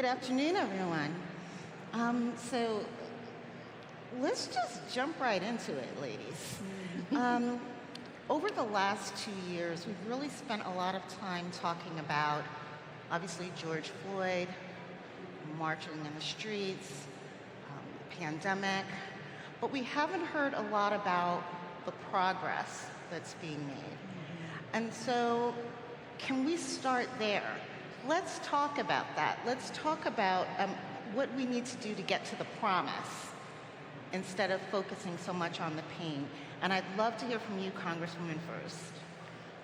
Good afternoon, everyone. So let's just jump right into it, ladies. Um, Over the last 2 years, we've really spent a lot of time talking about, obviously, George Floyd, marching in the streets, the pandemic, but we haven't heard a lot about the progress that's being made. And so, can we start there? Let's talk about that. Let's talk about what we need to do to get to the promise instead of focusing so much on the pain. And I'd love to hear from you, Congresswoman, first.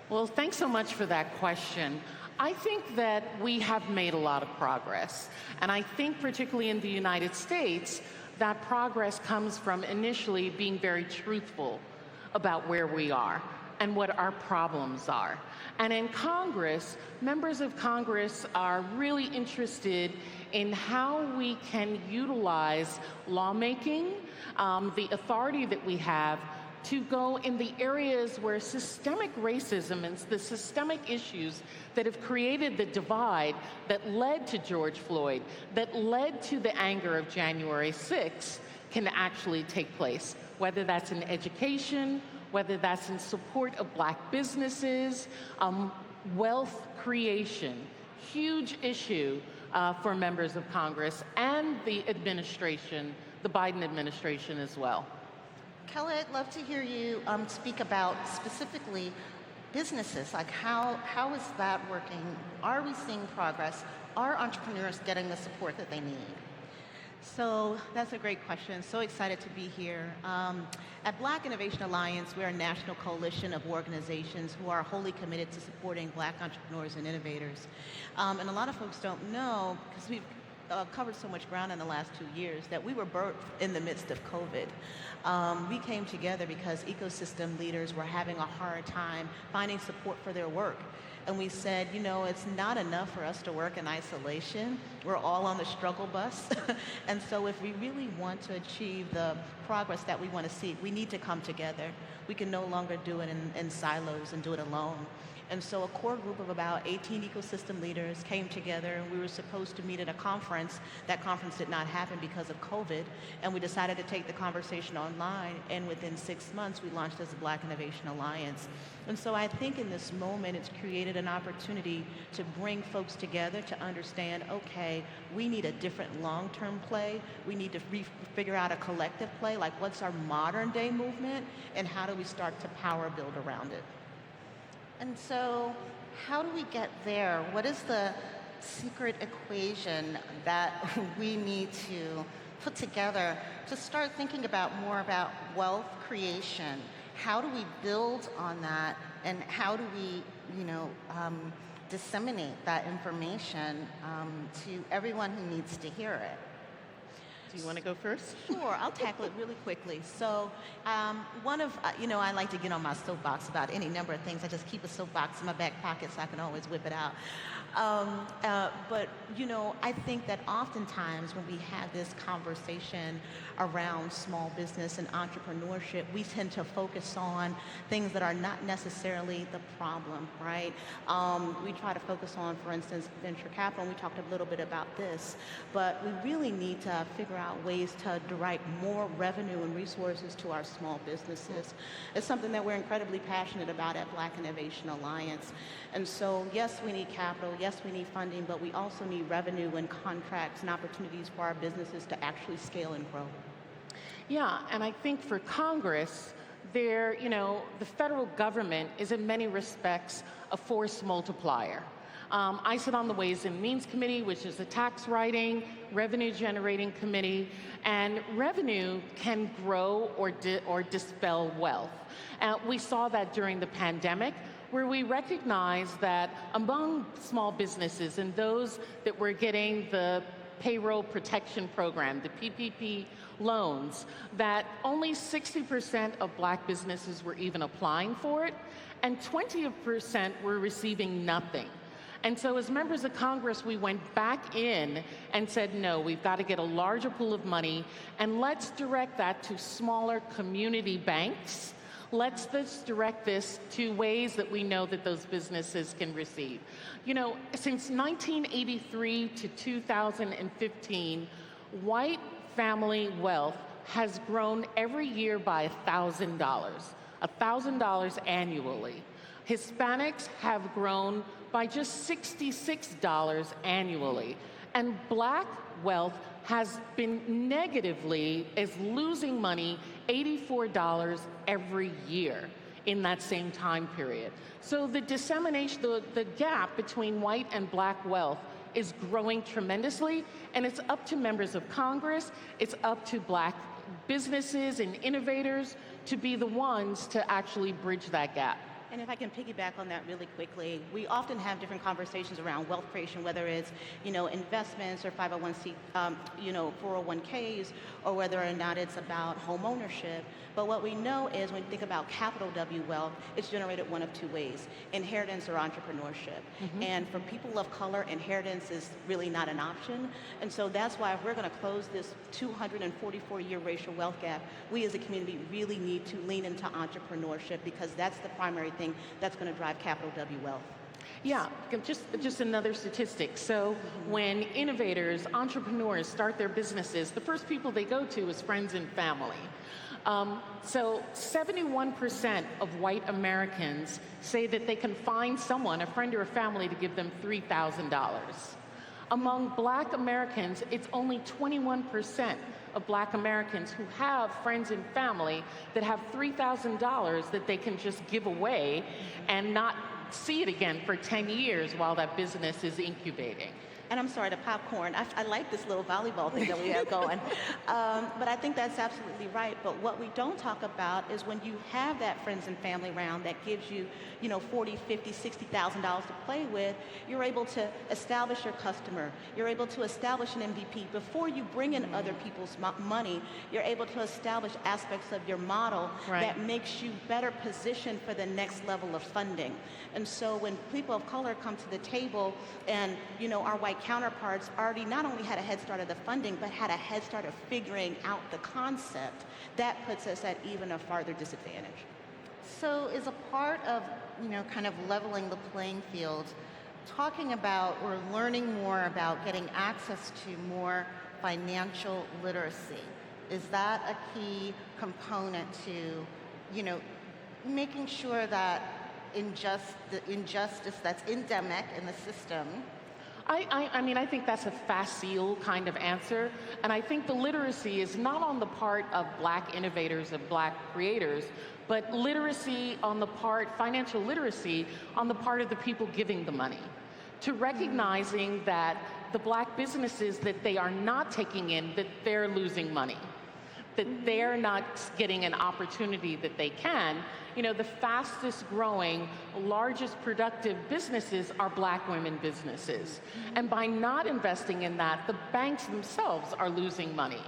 Well, thanks so much for that question. I think that we have made a lot of progress. And I think particularly in the United States, that progress comes from initially being very truthful about where we are and what our problems are. And in Congress, members of Congress are really interested in how we can utilize lawmaking, the authority that we have to go in the areas where systemic racism and the systemic issues that have created the divide that led to George Floyd, that led to the anger of January 6th, can actually take place, whether that's in education, whether that's in support of Black businesses, wealth creation, huge issue for members of Congress and the administration, the Biden administration as well. Kelly, I'd love to hear you speak about specifically businesses. Like how is that working? Are we seeing progress? Are entrepreneurs getting the support that they need? So that's a great question. So excited to be here. At Black Innovation Alliance, we're a national coalition of organizations who are wholly committed to supporting Black entrepreneurs and innovators. And a lot of folks don't know, because we've covered so much ground in the last 2 years, that we were birthed in the midst of COVID. We came together because ecosystem leaders were having a hard time finding support for their work. And we said, you know, it's not enough for us to work in isolation. We're all on the struggle bus. And so if we really want to achieve the progress that we want to see, we need to come together. We can no longer do it in silos and do it alone. And so a core group of about 18 ecosystem leaders came together, and we were supposed to meet at a conference. That conference did not happen because of COVID, and we decided to take the conversation online, and within 6 months, we launched as the Black Innovation Alliance. And so I think in this moment, it's created an opportunity to bring folks together to understand, okay, we need a different long-term play. We need to figure out a collective play, like what's our modern day movement, and how do we start to power build around it? And so, how do we get there? What is the secret equation that we need to put together to start thinking about more about wealth creation? How do we build on that, and how do we, disseminate that information to everyone who needs to hear it? Do you want to go first? Sure, I'll tackle it really quickly. So I like to get on my soapbox about any number of things. I just keep a soapbox in my back pocket so I can always whip it out. But I think that oftentimes when we have this conversation around small business and entrepreneurship, we tend to focus on things that are not necessarily the problem, right? We try to focus on, for instance, venture capital, and we talked a little bit about this, but we really need to figure out ways to direct more revenue and resources to our small businesses. It's something that we're incredibly passionate about at Black Innovation Alliance. And so, yes, we need capital, yes, we need funding, but we also need revenue and contracts and opportunities for our businesses to actually scale and grow. Yeah, and I think for Congress, the federal government is in many respects a force multiplier. I sit on the Ways and Means Committee, which is a tax writing, revenue generating committee, and revenue can grow or dispel wealth. We saw that during the pandemic, where we recognized that among small businesses and those that were getting the payroll protection program, the PPP loans, that only 60% of Black businesses were even applying for it, and 20% were receiving nothing. And so as members of Congress, we went back in and said, no, we've got to get a larger pool of money, and let's direct that to smaller community banks Let's just direct this to ways that we know that those businesses can receive. You know, since 1983 to 2015, white family wealth has grown every year by $1,000 annually. Hispanics have grown by just $66 annually. And black wealth has been is losing money $84 every year in that same time period. So the dissemination, the gap between white and black wealth is growing tremendously, and it's up to members of Congress, it's up to black businesses and innovators to be the ones to actually bridge that gap. And if I can piggyback on that really quickly, we often have different conversations around wealth creation, whether it's, investments or 501c, 401ks, or whether or not it's about home ownership. But what we know is when you think about capital W wealth, it's generated one of two ways: inheritance or entrepreneurship. And for people of color, inheritance is really not an option. And so that's why if we're going to close this 244-year racial wealth gap, we as a community really need to lean into entrepreneurship, because that's the primary thing that's going to drive capital W wealth. Yeah, just another statistic. So when innovators, entrepreneurs start their businesses, the first people they go to is friends and family. So 71% of white Americans say that they can find someone, a friend or a family, to give them $3,000. Among black Americans, it's only 21% of black Americans who have friends and family that have $3,000 that they can just give away and not see it again for 10 years while that business is incubating. And I'm sorry, the popcorn. I like this little volleyball thing that we have going. But I think that's absolutely right. But what we don't talk about is when you have that friends and family round that gives you, $40, $50, $60,000 to play with, you're able to establish your customer. You're able to establish an MVP. Before you bring in other people's money, you're able to establish aspects of your model that makes you better positioned for the next level of funding. And so when people of color come to the table and, our white counterparts already not only had a head start of the funding, but had a head start of figuring out the concept, that puts us at even a farther disadvantage. So is a part of, kind of leveling the playing field, talking about or learning more about getting access to more financial literacy? Is that a key component to, making sure that the injustice that's endemic in the system? I think that's a facile kind of answer. And I think the literacy is not on the part of black innovators and black creators, but financial literacy on the part of the people giving the money. To recognizing that the black businesses that they are not taking in, that they're losing money, that they're not getting an opportunity that they can. The fastest growing, largest productive businesses are black women businesses. And by not investing in that, the banks themselves are losing money.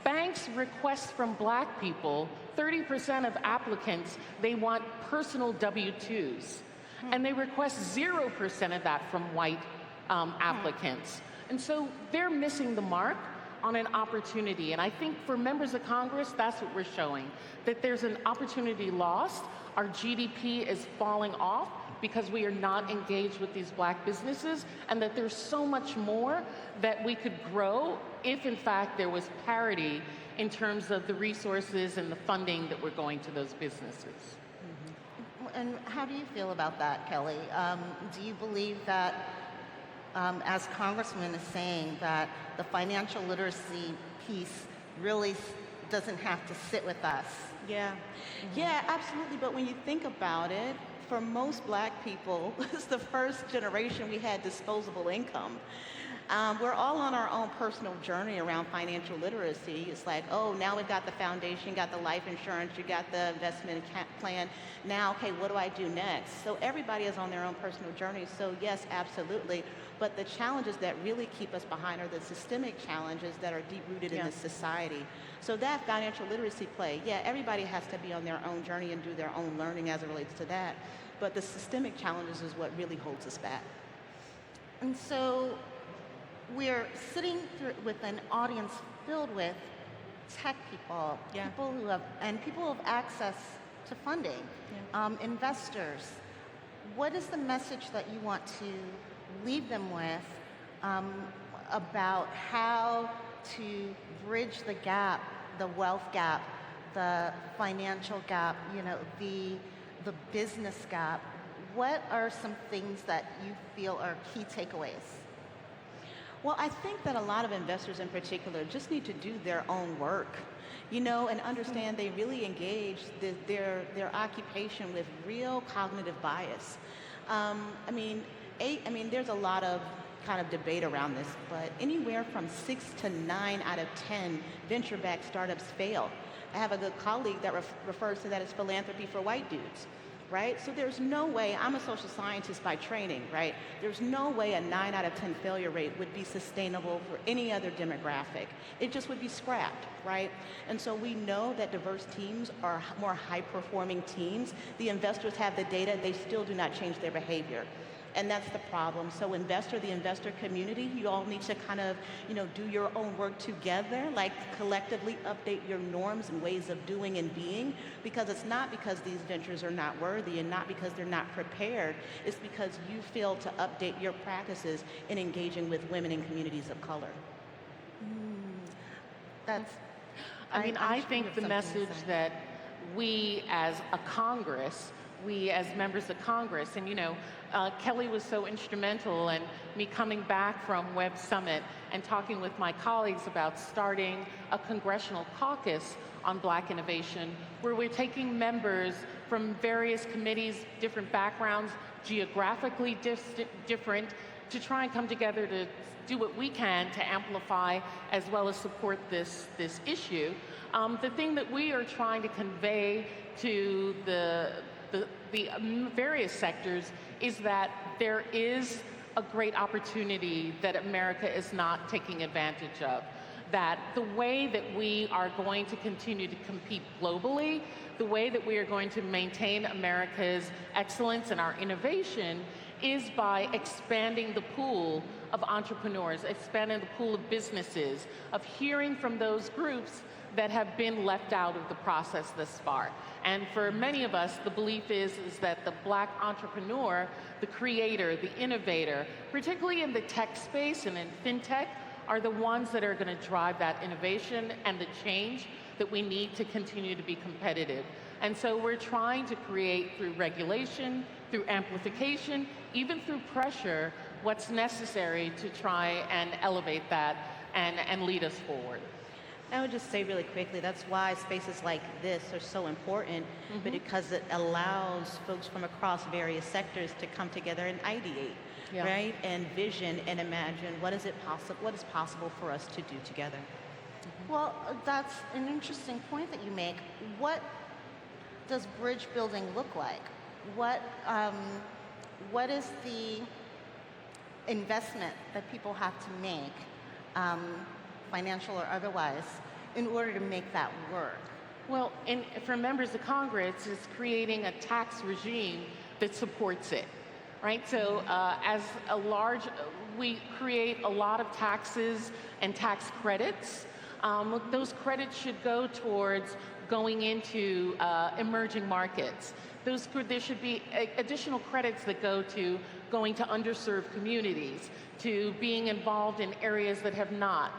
Banks request from black people, 30% of applicants, they want personal W-2s. And they request 0% of that from white applicants. And so they're missing the mark on an opportunity. And I think for members of Congress, that's what we're showing, that there's an opportunity lost. Our GDP is falling off because we are not engaged with these black businesses, and that there's so much more that we could grow if, in fact, there was parity in terms of the resources and the funding that were going to those businesses. And how do you feel about that, Kelly? Do you believe that, as Congressman is saying, that the financial literacy piece really doesn't have to sit with us? Yeah, absolutely. But when you think about it, for most black people, it's the first generation we had disposable income. We're all on our own personal journey around financial literacy. It's like, oh, now we've got the foundation, got the life insurance, you got the investment plan. Now, okay, what do I do next? So everybody is on their own personal journey. So yes, absolutely. But the challenges that really keep us behind are the systemic challenges that are deep-rooted in the society. So that financial literacy play, everybody has to be on their own journey and do their own learning as it relates to that. But the systemic challenges is what really holds us back. And so we're sitting with an audience filled with tech people, people who have access to funding. Investors, what is the message that you want to leave them with about how to bridge the gap, the wealth gap, the financial gap, the business gap? What are some things that you feel are key takeaways? Well, I think that a lot of investors in particular just need to do their own work, and understand they really engage their occupation with real cognitive bias. There's a lot of kind of debate around this, but anywhere from 6 to 9 out of 10 venture-backed startups fail. I have a good colleague that refers to that as philanthropy for white dudes, right? So there's no way, I'm a social scientist by training, right? There's no way a 9 out of 10 failure rate would be sustainable for any other demographic. It just would be scrapped, right? And so we know that diverse teams are more high-performing teams. The investors have the data, they still do not change their behavior. And that's the problem. So the investor community, you all need to kind of, do your own work together, like collectively update your norms and ways of doing and being, because it's not because these ventures are not worthy and not because they're not prepared. It's because you fail to update your practices in engaging with women and communities of color. I think the message that we as a Congress, we as members of Congress, and Kelly was so instrumental in me coming back from Web Summit and talking with my colleagues about starting a congressional caucus on Black innovation, where we're taking members from various committees, different backgrounds, geographically different, to try and come together to do what we can to amplify as well as support this issue. The thing that we are trying to convey to the various sectors is that there is a great opportunity that America is not taking advantage of. That the way that we are going to continue to compete globally, the way that we are going to maintain America's excellence and our innovation is by expanding the pool of entrepreneurs, expanding the pool of businesses, of hearing from those groups that have been left out of the process thus far. And for many of us, the belief is that the Black entrepreneur, the creator, the innovator, particularly in the tech space and in fintech, are the ones that are going to drive that innovation and the change that we need to continue to be competitive. And so we're trying to create through regulation, through amplification, even through pressure, what's necessary to try and elevate that and lead us forward. I would just say really quickly, that's why spaces like this are so important, but because it allows folks from across various sectors to come together and ideate, right? And vision and imagine what is possible for us to do together. Well, that's an interesting point that you make. What does bridge building look like? What is the investment that people have to make, financial or otherwise, in order to make that work? Well, for members of Congress, it's creating a tax regime that supports it, right? So we create a lot of taxes and tax credits. Those credits should go towards going into emerging markets. There should be additional credits that go to going to underserved communities, to being involved in areas that have not,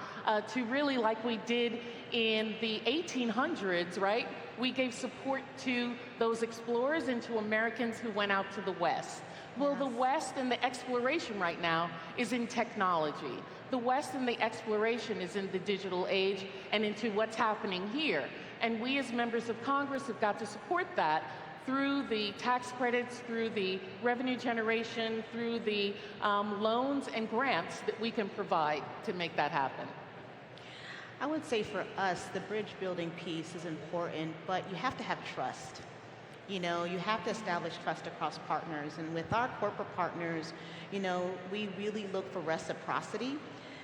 to really, like we did in the 1800s, right? We gave support to those explorers and to Americans who went out to the West. Well, the West and the exploration right now is in technology. The West and the exploration is in the digital age and into what's happening here. And we as members of Congress have got to support that through the tax credits, through the revenue generation, through the loans and grants that we can provide to make that happen. I would say for us, the bridge building piece is important, but you have to have trust. You have to establish trust across partners. And with our corporate partners, we really look for reciprocity,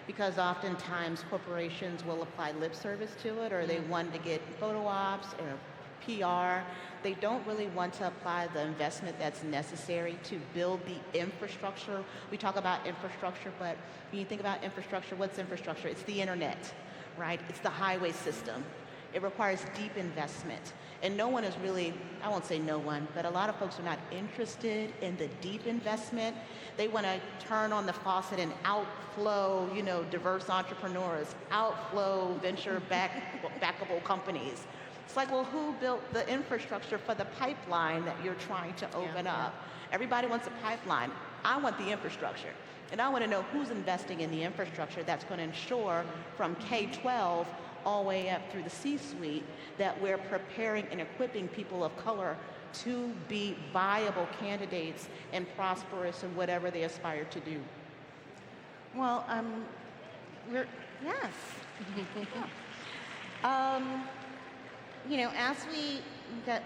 because oftentimes corporations will apply lip service to it, or they want to get photo ops or PR. They don't really want to apply the investment that's necessary to build the infrastructure. We talk about infrastructure, but when you think about infrastructure, what's infrastructure? It's the internet, right? It's the highway system. It requires deep investment. And no one is really, I won't say no one, but a lot of folks are not interested in the deep investment. They want to turn on the faucet and outflow, diverse entrepreneurs, outflow venture-backable companies. It's like, well, who built the infrastructure for the pipeline that you're trying to open up? Everybody wants a pipeline. I want the infrastructure. And I want to know who's investing in the infrastructure that's going to ensure from K-12 all the way up through the C-suite that we're preparing and equipping people of color to be viable candidates and prosperous in whatever they aspire to do. Well, yes. As we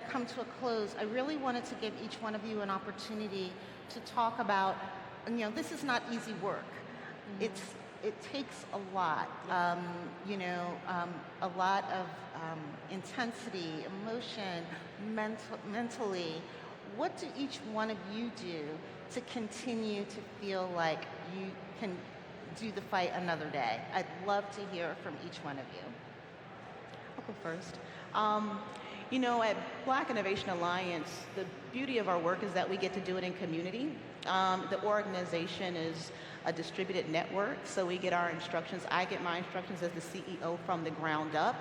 come to a close, I really wanted to give each one of you an opportunity to talk about, this is not easy work. It takes a lot, a lot of intensity, emotion, mentally. What do each one of you do to continue to feel like you can do the fight another day? I'd love to hear from each one of you. I'll go first. At Black Innovation Alliance, the beauty of our work is that we get to do it in community. The organization is a distributed network, so we get our instructions. I get my instructions as the CEO from the ground up.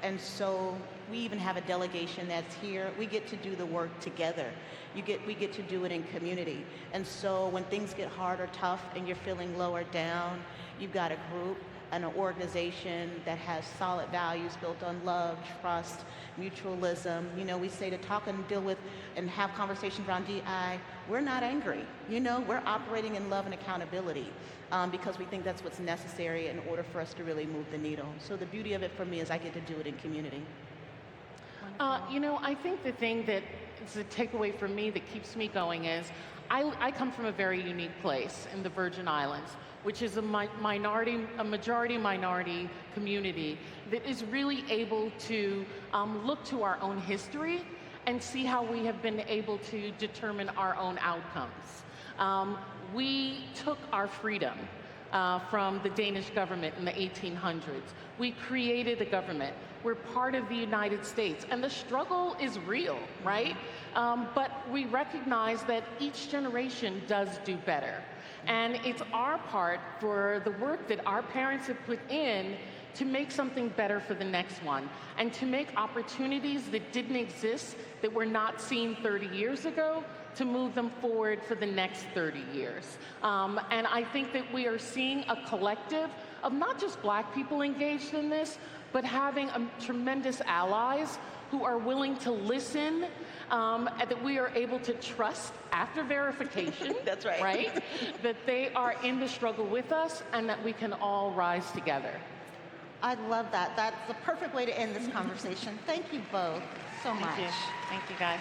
And so we even have a delegation that's here. We get to do the work together. We get to do it in community. And so when things get hard or tough and you're feeling lower down, you've got a group and an organization that has solid values built on love, trust, mutualism. We say to talk and deal with and have conversations around DI. We're not angry. We're operating in love and accountability because we think that's what's necessary in order for us to really move the needle. So the beauty of it for me is I get to do it in community. I think the thing that is a takeaway for me that keeps me going is I come from a very unique place in the Virgin Islands, which is a majority minority community that is really able to look to our own history and see how we have been able to determine our own outcomes. We took our freedom from the Danish government in the 1800s. We created a government. We're part of the United States, and the struggle is real, right? But we recognize that each generation does do better. And it's our part for the work that our parents have put in to make something better for the next one and to make opportunities that didn't exist, that were not seen 30 years ago, to move them forward for the next 30 years. And I think that we are seeing a collective of not just Black people engaged in this, but having tremendous allies who are willing to listen, and that we are able to trust after verification. That's right. Right? That they are in the struggle with us and that we can all rise together. I love that. That's the perfect way to end this conversation. Thank you both so much. Thank you. Thank you, guys.